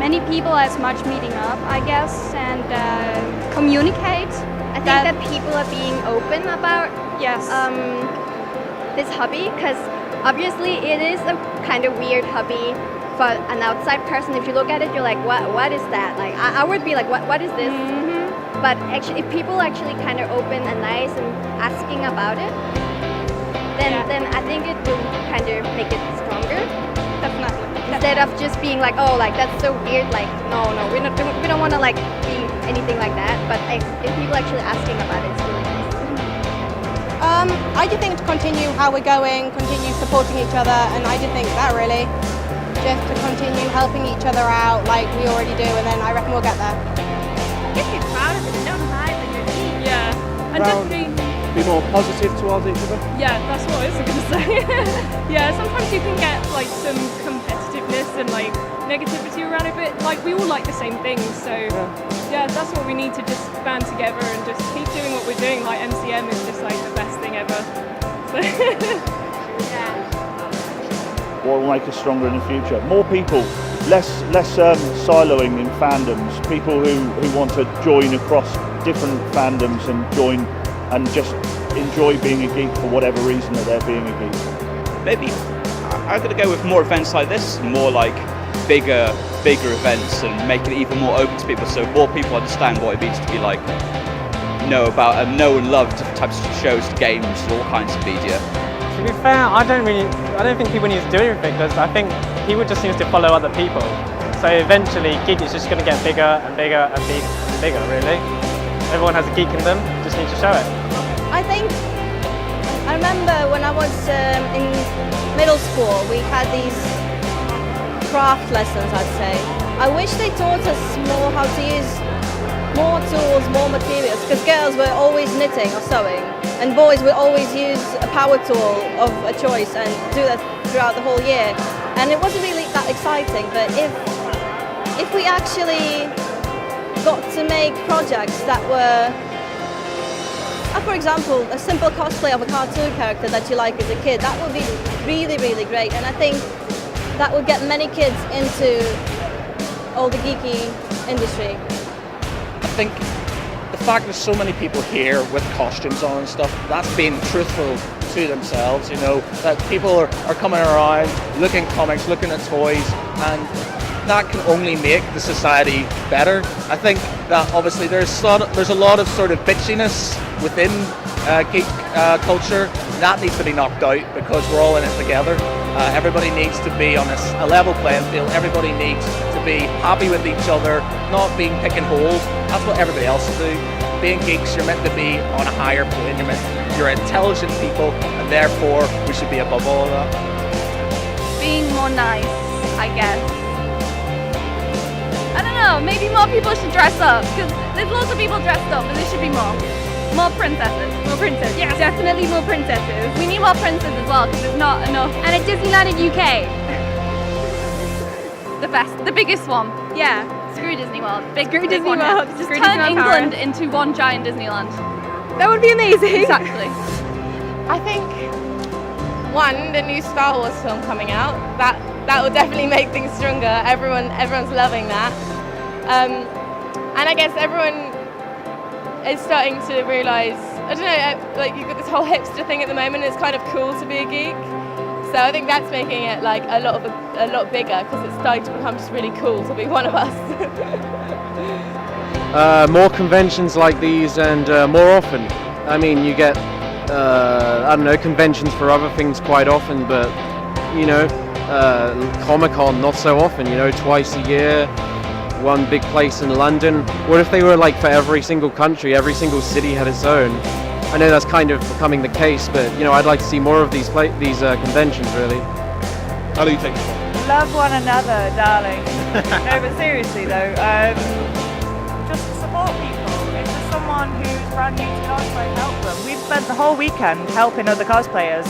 many people as much meeting up, I guess, and communicate. I think that people are being open about yes. This hobby, because obviously it is a kind of weird hobby for an outside person. If you look at it, you're like, what is that? Like, I would be like, what is this? Mm-hmm. But actually, if people actually kind of open and nice and asking about it, then I think it will kind of make it stronger. Definitely. Instead of just being like, oh, like that's so weird. Like, no, we don't want to like be anything like that. But if people actually asking about it, it's really nice. I do think to continue how we're going, continue supporting each other, and I do think that really, just to continue helping each other out like we already do, and then I reckon we'll get there. Just be proud of it, don't hide when you're geek. Yeah, and definitely be more positive towards each other. Yeah, that's what I was going to say. Yeah, sometimes you can get like some competitiveness and like negativity around it, but like we all like the same things, so yeah, that's what we need to just band together and just keep doing what we're doing. Like MCM is just like the best thing ever. So Yeah. What will make us stronger in the future? More people, less siloing in fandoms. People who want to join across different fandoms and join and just enjoy being a geek for whatever reason that they're being a geek. Maybe I'm going to go with more events like this, more like bigger events, and make it even more open to people, so more people understand what it means to be like know and love different types of shows, games, all kinds of media. To be fair, I don't think people need to do everything, because I think people just need to follow other people. So eventually, Geek is just going to get bigger and bigger and bigger, really. Everyone has a geek in them, just need to show it. I remember when I was in middle school, we had these craft lessons, I'd say. I wish they taught us more how to use more tools, more materials, because girls were always knitting or sewing, and boys would always use a power tool of a choice and do that throughout the whole year. And it wasn't really that exciting, but if we actually got to make projects that were, for example, a simple cosplay of a cartoon character that you like as a kid, that would be really, really great. And I think that would get many kids into all the geeky industry. I think the fact there's so many people here with costumes on and stuff, that's being truthful to themselves, you know, that people are coming around, looking at comics, looking at toys, and that can only make the society better. I think that obviously there's a lot of sort of bitchiness within geek culture. That needs to be knocked out, because we're all in it together. Everybody needs to be on a level playing field. Everybody needs to be happy with each other, not being picking holes. That's what everybody else will do. Being geeks, you're meant to be on a higher plane. You're intelligent people, and therefore we should be above all of that. Being more nice, I guess. I don't know, maybe more people should dress up, because there's lots of people dressed up, and there should be more. More princesses. More princesses. Yeah, definitely more princesses. We need more princes as well, because there's not enough. And at Disneyland in UK. The best, the biggest one. Yeah. Screw Disney World. Screw Disney World. Just turn England into one giant Disneyland. That would be amazing. Exactly. I think, one, the new Star Wars film coming out, that will definitely make things stronger. Everyone's loving that. And I guess everyone is starting to realise, I don't know, like you've got this whole hipster thing at the moment, it's kind of cool to be a geek. So I think that's making it like a lot bigger, because it's starting to become just really cool to be one of us. More conventions like these, and more often. I mean, you get, I don't know, conventions for other things quite often, but, you know, Comic-Con not so often, you know, twice a year. One big place in London. What if they were like for every single country, every single city had its own? I know that's kind of becoming the case, but you know, I'd like to see more of these conventions, really. How do you think? Love one another, darling. No, but seriously though, just support people. If there's someone who's brand new to cosplay, help them. We've spent the whole weekend helping other cosplayers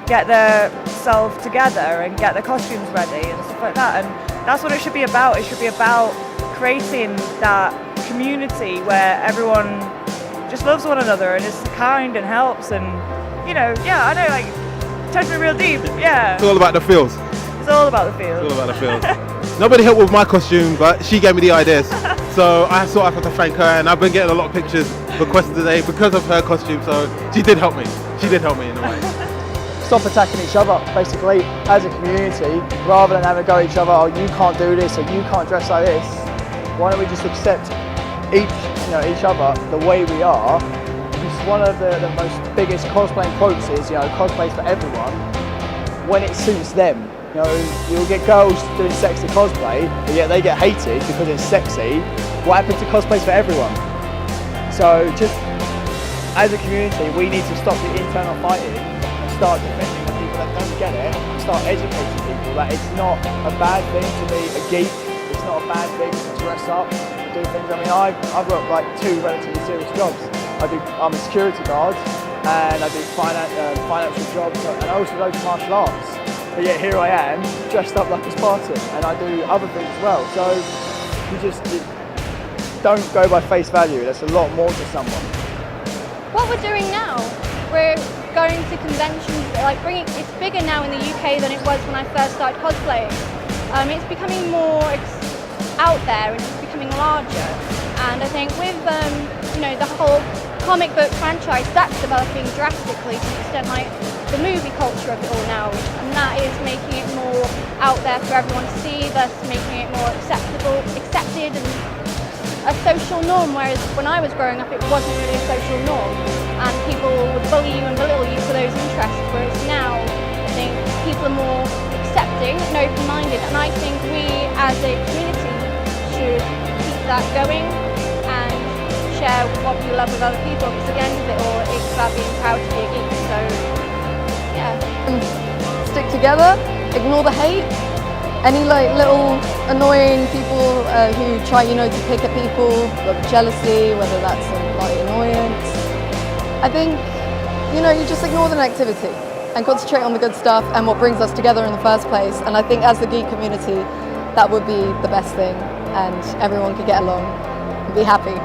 get their self together and get their costumes ready and stuff like that. And that's what it should be about. It should be about creating that community where everyone just loves one another and is kind and helps, and you know, yeah, I know, like, touch me real deep, yeah. It's all about the feels. It's all about the feels. It's all about the feels. Nobody helped with my costume, but she gave me the ideas. So I sort of have to thank her, and I've been getting a lot of pictures requested today because of her costume. So she did help me. She did help me in a way. Stop attacking each other, basically, as a community, rather than having a go at each other. Oh, you can't do this, or you can't dress like this. Why don't we just accept each other the way we are? Because one of the most biggest cosplaying quotes is, cosplay's for everyone when it suits them. You'll get girls doing sexy cosplay, but yet they get hated because it's sexy. What happened to cosplays for everyone? So just as a community, we need to stop the internal fighting and start defending the people that don't get it, and start educating people that it's not a bad thing to be a geek, it's not a bad thing to dress up, do things. I mean, I've got like 2 relatively serious jobs. I'm a security guard, and I do financial jobs, and I also go to martial arts. But yet here I am, dressed up like a Spartan, and I do other things as well. So you don't go by face value. There's a lot more to someone. What we're doing now, we're going to conventions, it's bigger now in the UK than it was when I first started cosplaying. It's becoming more out there, and it's becoming larger. And I think with the whole comic book franchise, that's developing drastically to the extent like the movie culture of it all now, and that is making it more out there for everyone to see, thus making it more accepted and a social norm, whereas when I was growing up it wasn't really a social norm and people would bully you and belittle you for those interests, whereas now I think people are more accepting and open-minded, and I think we as a community should keep that going and share what we love with other people, because at the end of it all it's about being proud to be a geek. So yeah. Stick together, ignore the hate. Any little annoying people who try, to pick at people, whether jealousy, whether that's annoyance. I think, you just ignore the negativity and concentrate on the good stuff and what brings us together in the first place. And I think as the geek community, that would be the best thing, and everyone could get along and be happy.